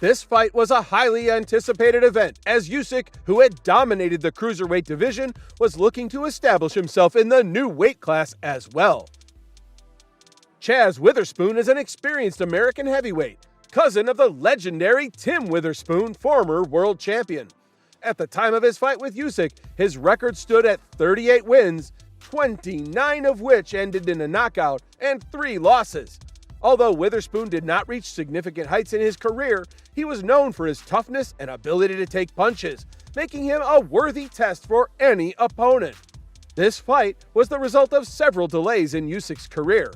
This fight was a highly anticipated event, as Usyk, who had dominated the cruiserweight division, was looking to establish himself in the new weight class as well. Chazz Witherspoon is an experienced American heavyweight, cousin of the legendary Tim Witherspoon, former world champion. At the time of his fight with Usyk, his record stood at 38 wins, 29 of which ended in a knockout, and 3 losses. Although Witherspoon did not reach significant heights in his career, he was known for his toughness and ability to take punches, making him a worthy test for any opponent. This fight was the result of several delays in Usyk's career.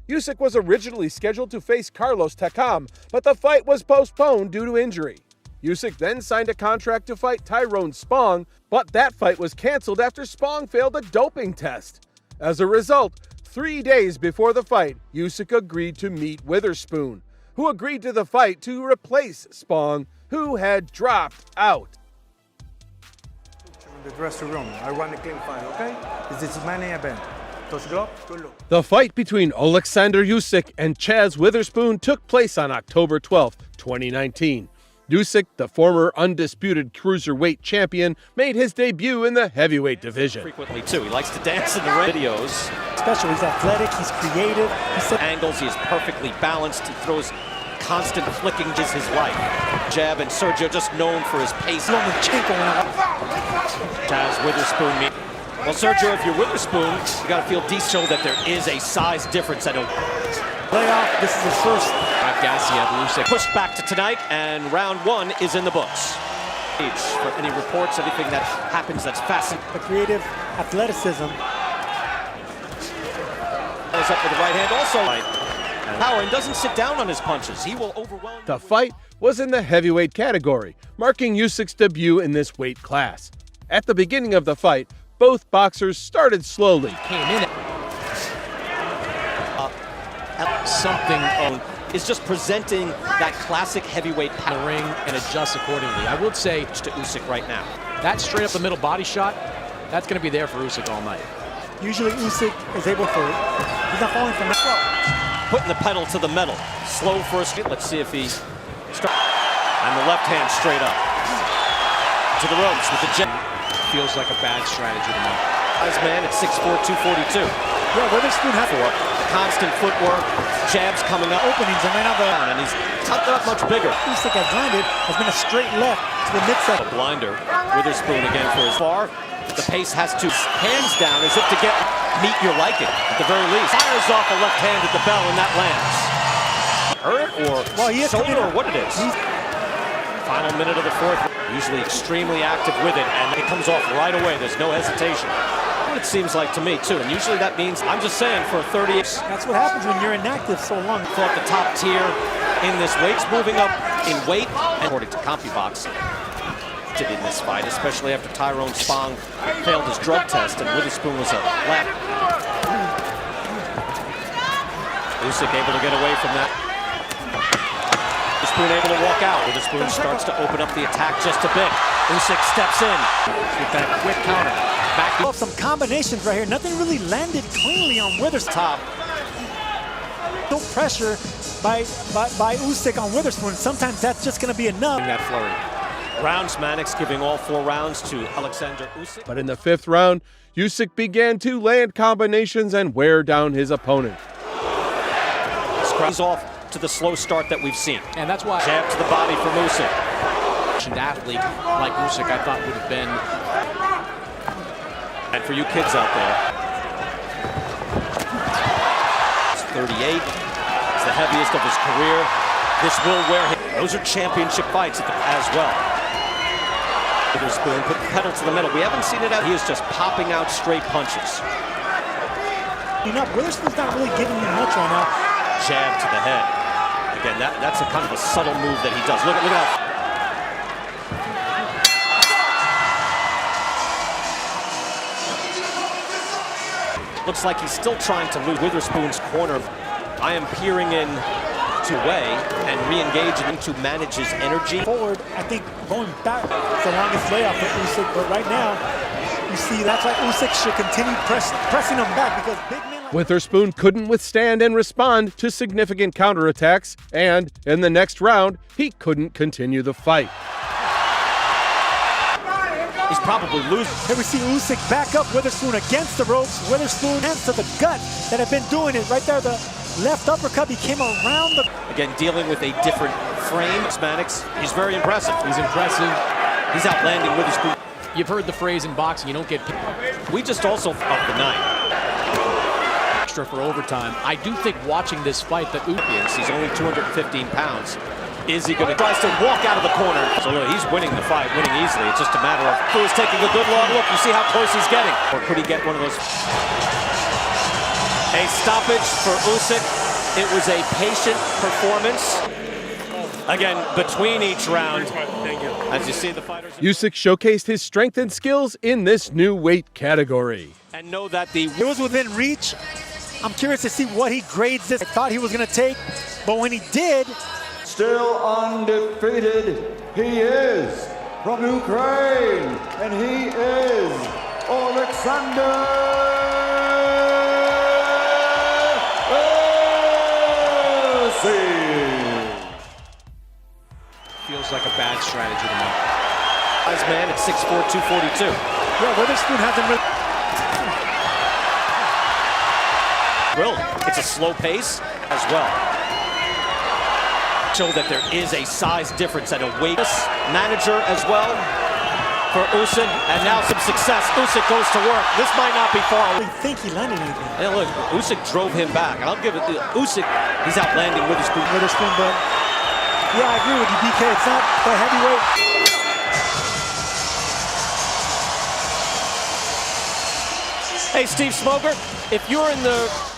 Usyk was originally scheduled to face Carlos Takam, but the fight was postponed due to injury. Usyk then signed a contract to fight Tyrone Spong, but that fight was canceled after Spong failed a doping test. As a result, 3 days before the fight, Usyk agreed to meet Witherspoon, who agreed to the fight to replace Spong, who had dropped out. In the dressing room, I want a clean fight, okay? This is my main event. Touch glove, good look. The fight between Oleksandr Usyk and Chazz Witherspoon took place on October 12, 2019. Usyk, the former undisputed cruiserweight champion, made his debut in the heavyweight division. Frequently too, he likes to dance in the videos. Especially, he's athletic, he's creative. Angles, he is perfectly balanced. He throws constant flicking, just his life. Jab, and Sergio just known for his pace. Chazz Witherspoon. Well, Sergio, if you're Witherspoon, you got to feel decent that there is a size difference. Playoff, this is the first. Usyk pushed back to tonight, and round 1 is in the books. For any reports, anything that happens that's fascinating. The creative athleticism. Goes up with the right hand, also power, and doesn't sit down on his punches. He will overwhelm. The fight was in the heavyweight category, marking Usyk's debut in this weight class. At the beginning of the fight, both boxers started slowly. Came in something is just presenting that classic heavyweight power. The ring and adjust accordingly. I would say to Usyk right now. That straight up the middle body shot, that's going to be there for Usyk all night. Usually Usyk is able to, he's not falling from the floor. Putting the pedal to the metal. Slow first. Let's see if he and the left hand straight up. To the ropes with the jab. Feels like a bad strategy to me. Chazz man at 6'4", 242. Yeah, Witherspoon has the constant footwork, jabs coming up, openings, and right now and he's not much bigger. Usyk has landed, has been a straight left to the midsection. A blinder. Witherspoon again for his far. The pace has to hands down as if to get meet your liking at the very least. Fires off a left hand at the bell, and that lands. Hurt or shoulder or what it is. Final minute of the 4th. Usually extremely active with it, and it comes off right away. There's no hesitation. What it seems like to me, too. And usually that means, I'm just saying, for a 30... That's what happens when you're inactive so long. Thought the top tier in this weight's moving up in weight, and according to CompuBox, did in this fight, especially after Tyrone Spong failed his drug test, and Witherspoon was a left. Usyk able to get away from that. Witherspoon able to walk out. Witherspoon starts to open up the attack just a bit. Usyk steps in with that quick counter. Back some combinations right here. Nothing really landed cleanly on Witherspoon. Top. No pressure by Usyk on Witherspoon. Sometimes that's just going to be enough. That flurry. Rounds Mannix giving all 4 rounds to Oleksandr Usyk. But in the 5th round, Usyk began to land combinations and wear down his opponent. Scrubs off to the slow start that we've seen. And that's why jab to the body from Usyk. An athlete like Usyk, I thought would have been. And for you kids out there, it's 38. It's the heaviest of his career. This will wear him. Those are championship fights as well. Witherspoon put the pedal to the metal. We haven't seen it out. He is just popping out straight punches. You know, Witherspoon's not really giving you much right now. Jab to the head. Again, that's a kind of a subtle move that he does. Look at how. Looks like he's still trying to lose Witherspoon's corner. I am peering in to Way and re-engaging to manage his energy. Forward, I think going back is the longest layoff for Usyk, but right now, you see that's why Usyk should continue pressing him back because big men like Witherspoon couldn't withstand and respond to significant counterattacks, and in the next round, he couldn't continue the fight. He's probably losing. Here we see Usyk back up Witherspoon against the ropes. Witherspoon hands to the gut that had been doing it. Right there, the left uppercut, he came around the... Again, dealing with a different frame. Hispanics, he's very impressive. He's impressive. He's outlanding Witherspoon. You've heard the phrase in boxing, you don't get We just also up the night. extra for overtime. I do think watching this fight that He's only 215 pounds. Is he going to try to walk out of the corner? So look, he's winning the fight, winning easily. It's just a matter of who's taking a good long look. You see how close he's getting. Or could he get one of those? A stoppage for Usyk. It was a patient performance. Again, between each round, as you see the fighters. Usyk showcased his strength and skills in this new weight category. And know that the It was within reach. I'm curious to see what he grades this. I thought he was going to take, but when he did, still undefeated, he is from Ukraine, and he is Oleksandr Usyk. feels like a bad strategy to me. Chazz man at 6'4", 242. yeah, Witherspoon hasn't really... It's a slow pace as well. Show that there is a size difference at a weight manager as well for Usyk, and now some success. Usyk goes to work. This might not be far. I think he landed anything. Hey, look, Usyk drove him back, and I'll give it to Usyk. He's outlanding Witherspoon. But yeah, I agree with you, BK. It's not the heavyweight. Hey, Steve Smoker, if you're in the